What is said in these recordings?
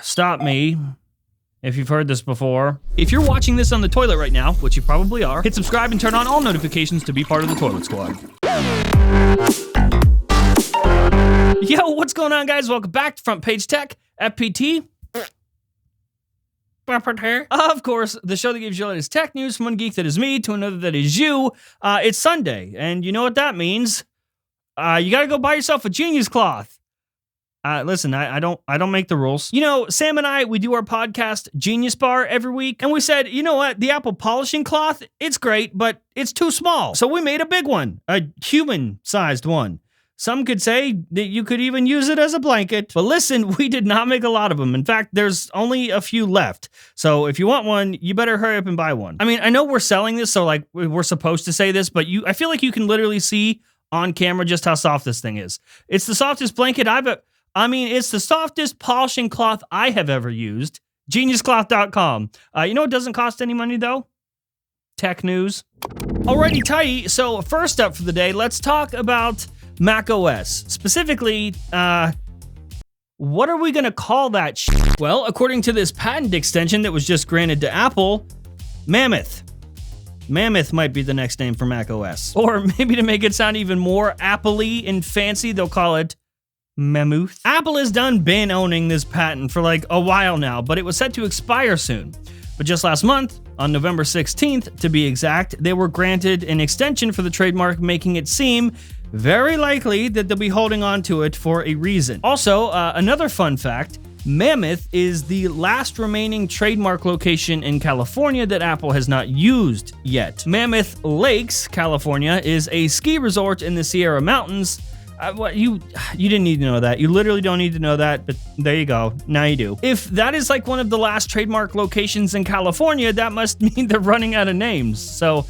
Stop me if you've heard this before. If you're watching this on the toilet right now, which you probably are, hit subscribe and turn on all notifications to be part of the Toilet Squad. Yo, what's going on, guys? Welcome back to Front Page Tech, FPT. Of course, the show that gives you all this tech news from one geek that is me to another that is you. It's Sunday, and you know what that means. You gotta go buy yourself a Genius cloth. Listen, I don't make the rules. You know, Sam and I, we do our podcast Genius Bar every week, and we said, you know what, the Apple polishing cloth, it's great, but it's too small. So we made a big one, a human-sized one. Some could say that you could even use it as a blanket. But listen, we did not make a lot of them. In fact, there's only a few left. So if you want one, you better hurry up and buy one. I mean, I know we're selling this, so like we're supposed to say this, but I feel like you can literally see on camera just how soft this thing is. It's the softest blanket it's the softest polishing cloth I have ever used. Geniuscloth.com. You know what doesn't cost any money though? Tech news. Alrighty, tighty. So first up for the day, let's talk about macOS. Specifically, what are we going to call that shit? Well, according to this patent extension that was just granted to Apple, Mammoth. Mammoth might be the next name for macOS. Or maybe to make it sound even more Apple-y and fancy, they'll call it Mammoth. Apple has been owning this patent for like a while now, but it was set to expire soon. But just last month, on November 16th to be exact, they were granted an extension for the trademark, making it seem very likely that they'll be holding on to it for a reason. Also, another fun fact, Mammoth is the last remaining trademark location in California that Apple has not used yet. Mammoth Lakes, California, is a ski resort in the Sierra Mountains. You didn't need to know that. You literally don't need to know that, but there you go. Now you do. If that is like one of the last trademark locations in California, that must mean they're running out of names. So,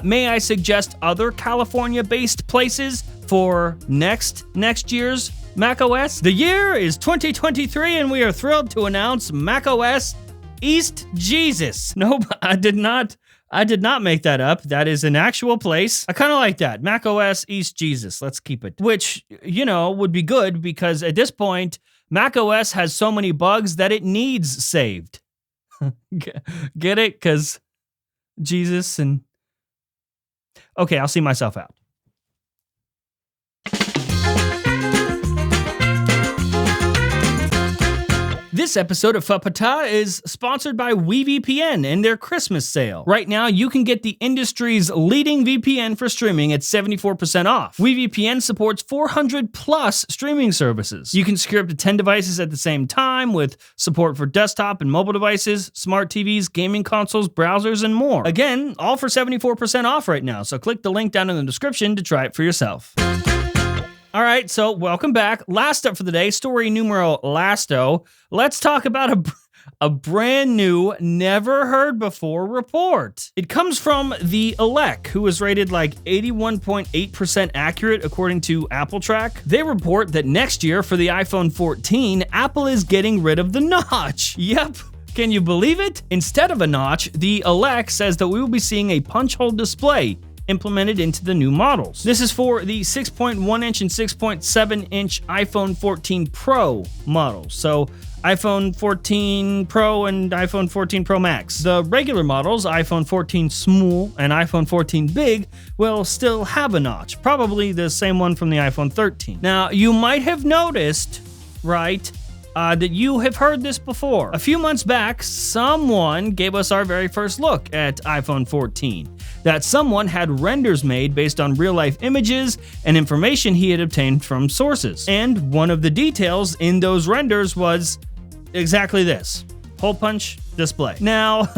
may I suggest other California-based places for next year's macOS? The year is 2023, and we are thrilled to announce macOS East Jesus. Nope, I did not make that up. That is an actual place. I kind of like that. macOS East Jesus. Let's keep it. Which, you know, would be good because at this point, macOS has so many bugs that it needs saved. Get it? Because Jesus and... Okay, I'll see myself out. This episode of Fapata is sponsored by WeVPN and their Christmas sale. Right now, you can get the industry's leading VPN for streaming at 74% off. WeVPN supports 400 plus streaming services. You can secure up to 10 devices at the same time with support for desktop and mobile devices, smart TVs, gaming consoles, browsers, and more. Again, all for 74% off right now, so click the link down in the description to try it for yourself. All right, so welcome back. Last up for the day, story numero lasto. Let's talk about a brand new, never heard before report. It comes from the Elec, who was rated like 81.8% accurate according to Apple Track. They report that next year for the iPhone 14, Apple is getting rid of the notch. Yep. Can you believe it? Instead of a notch, the Elec says that we will be seeing a punch hole display implemented into the new models. This is for the 6.1 inch and 6.7 inch iPhone 14 Pro models. So iPhone 14 Pro and iPhone 14 Pro Max. The regular models, iPhone 14 Small and iPhone 14 Big, will still have a notch, probably the same one from the iPhone 13. Now, you might have noticed, right, that you have heard this before. A few months back, someone gave us our very first look at iPhone 14. That someone had renders made based on real-life images and information he had obtained from sources. And one of the details in those renders was exactly this: hole punch display. Now,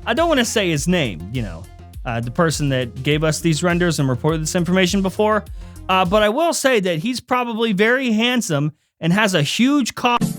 I don't want to say his name, you know, the person that gave us these renders and reported this information before, but I will say that he's probably very handsome and has a huge cost.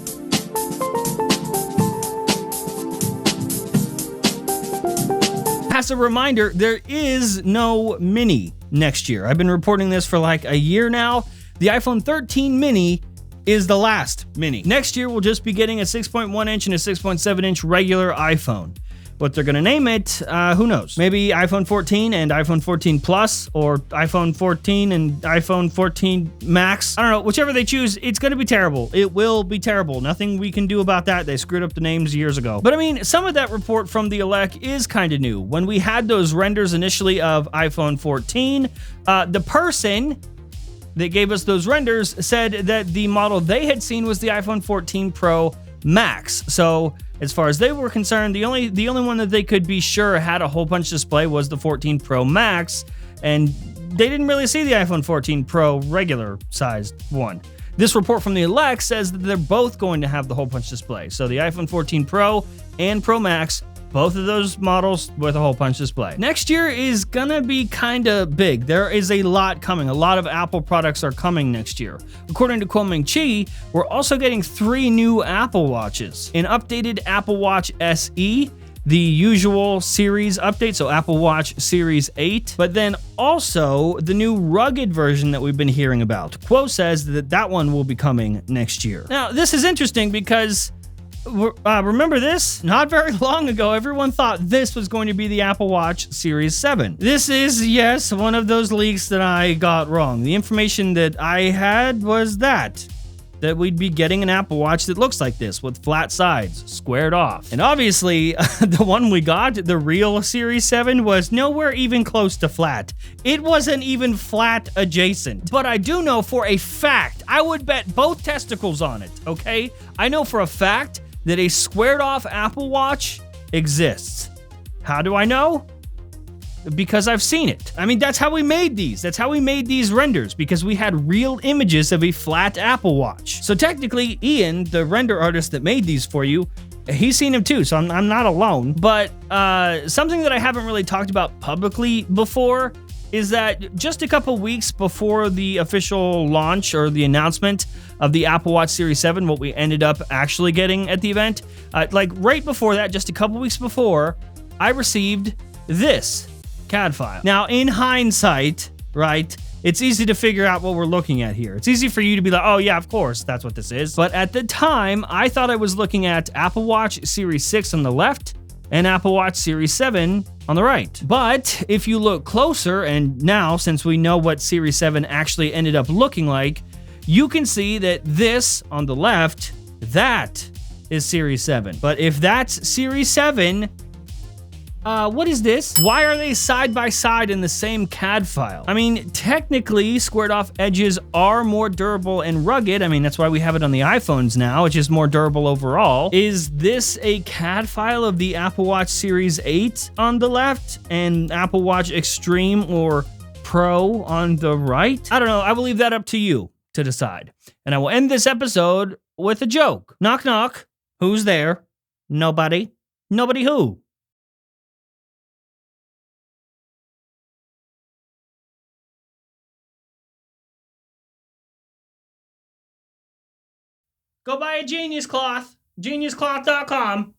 As a reminder, there is no mini next year. I've been reporting this for like a year now. The iPhone 13 mini is the last mini. Next year, we'll just be getting a 6.1 inch and a 6.7 inch regular iPhone. What they're going to name it, who knows? Maybe iPhone 14 and iPhone 14 Plus, or iPhone 14 and iPhone 14 Max. I don't know, whichever they choose, it's going to be terrible. It will be terrible. Nothing we can do about that. They screwed up the names years ago. But I mean, some of that report from the elec is kind of new. When we had those renders initially of iPhone 14, the person that gave us those renders said that the model they had seen was the iPhone 14 Pro Max. So as far as they were concerned, the only one that they could be sure had a hole punch display was the 14 Pro Max, and they didn't really see the iPhone 14 Pro regular sized one. This report from the elec says that they're both going to have the hole punch display. So the iPhone 14 Pro and Pro Max, both of those models with a hole punch display. Next year is gonna be kinda big. There is a lot coming. A lot of Apple products are coming next year. According to Kuoming Chi, we're also getting 3 new Apple Watches. An updated Apple Watch SE, the usual series update, so Apple Watch Series 8, but then also the new rugged version that we've been hearing about. Quo says that that one will be coming next year. Now, this is interesting because remember this? Not very long ago, everyone thought this was going to be the Apple Watch Series 7. This is, yes, one of those leaks that I got wrong. The information that I had was that we'd be getting an Apple Watch that looks like this, with flat sides, squared off. And obviously, the one we got, the real Series 7, was nowhere even close to flat. It wasn't even flat adjacent. But I do know for a fact, I would bet both testicles on it, okay? I know for a fact that a squared off Apple Watch exists. How do I know? Because I've seen it. I mean, that's how we made these. That's how we made these renders, because we had real images of a flat Apple Watch. So technically, Ian, the render artist that made these for you, he's seen them too, so I'm not alone. But something that I haven't really talked about publicly before is that just a couple weeks before the official launch or the announcement of the Apple Watch Series 7, what we ended up actually getting at the event, like right before that, just a couple weeks before, I received this CAD file. Now, in hindsight, right, it's easy to figure out what we're looking at here. It's easy for you to be like, oh yeah, of course, that's what this is. But at the time, I thought I was looking at Apple Watch Series 6 on the left and Apple Watch Series 7 on the right. But if you look closer, and now since we know what Series 7 actually ended up looking like, you can see that this on the left, that is Series 7. But if that's Series 7, what is this? Why are they side by side in the same CAD file? I mean, technically, squared off edges are more durable and rugged. I mean, that's why we have it on the iPhones now, which is more durable overall. Is this a CAD file of the Apple Watch Series 8 on the left and Apple Watch Extreme or Pro on the right? I don't know. I will leave that up to you to decide. And I will end this episode with a joke. Knock, knock. Who's there? Nobody. Nobody who? Go buy a Genius Cloth. GeniusCloth.com.